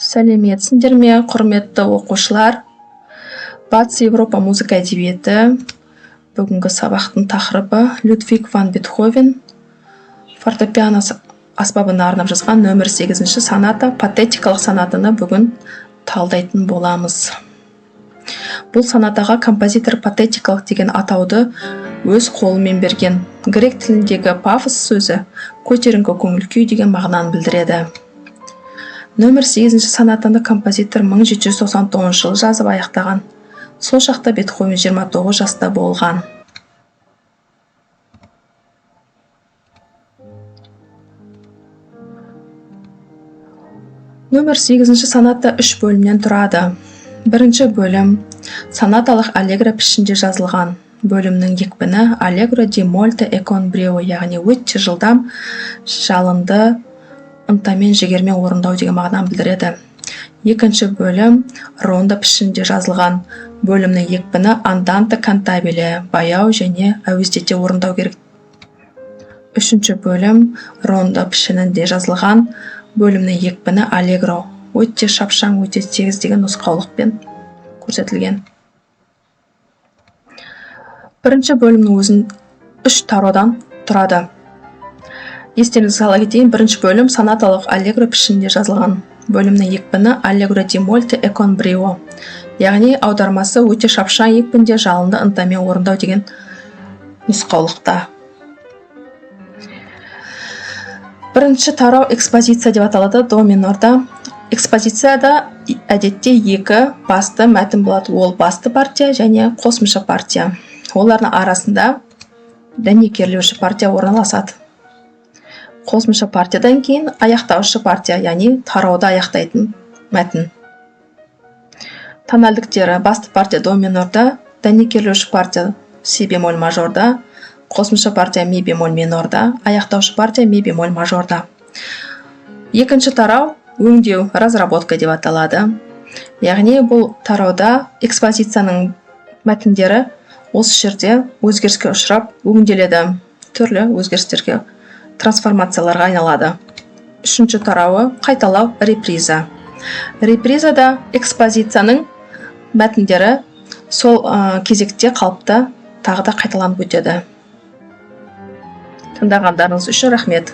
Сәлеметсіңдер ме, құрметті оқушылар? Батыс Европа музыка әдебиеті. Бүгінгі сабақтың тақырыбы Людвиг ван Бетховен фортепиано аспабына арнап жазған нөмір 8-ші соната, патетикалық сонатаны бүгін талдайтын боламыз. Бұл сонатаға композитор патетикалық деген атауды өз қолымен берген. Грек тіліндегі пафос сөзі көтеріңкі көңіл күй деген мағынаны білдіреді. Нөмір 8-ші сонатаны композитор 1799 жылы жазып аяқтаған. Сол шақта Бетховен 29 жаста болған. Нөмір 8-ші соната 3 бөлімнен тұрады. Бірінші бөлім сонаталық аллегро пішінде жазылған. Бөлімнің екпіні аллегро ди мольто e con brio, яғни өте жылдам, жалынды, ынтамен, жігермен орындау деген мағынаны білдіреді. Екінші бөлім ронда пішінде жазылған. Бөлімнің екпіні анданте кантабеле, баяу және әуездете орындау керек. Үшінші бөлім ронда пішінінде жазылған. Бөлімнің екпіні аллегро, өте шапшаң, өте тегіс деген нұсқаулықпен көрсетілген. Бірінші бөлімнің өзін 3 тародан тұрады. Естеріңізге сала кетейін, бірінші бөлім сонаталық аллегро пішінде жазылған. Бөлімнің екпіні аллегро ди мольто e con brio, яғни аудармасы өте шапшаң екпінде жалынды ынтамен орындау деген нұсқаулықта. Бірінші тарау экспозиция деп аталады до минорда. Экспозицияда әдетте 2 басты мәтін болады. Ол басты партия және қосымша партия. Олардың арасында дәнекерлеуші партия орналасады. Қосымша партиядан кейін аяқтаушы партия, яғни тарауды аяқтайтын мәтін. Тональдіктері басты партия до минорда, дәнекерлеуші партия си бемоль мажорда, қосымша партия ми бемоль минорда, аяқтаушы партия ми бемоль мажорда. Екінші тарау өңдеу, разработка деп аталады. Яғни бұл тарауда экспозицияның мәтіндері осы жерде өзгеріске ұшырап өңделеді, түрлі өзгерістерге, трансформацияларға айналады. Үшінші тарауы қайталау, реприза. Репризада экспозицияның мәтіндері сол кезекте қалыпта тағы да қайталанып өтеді. Тыңдағандарыңыз үшін рахмет.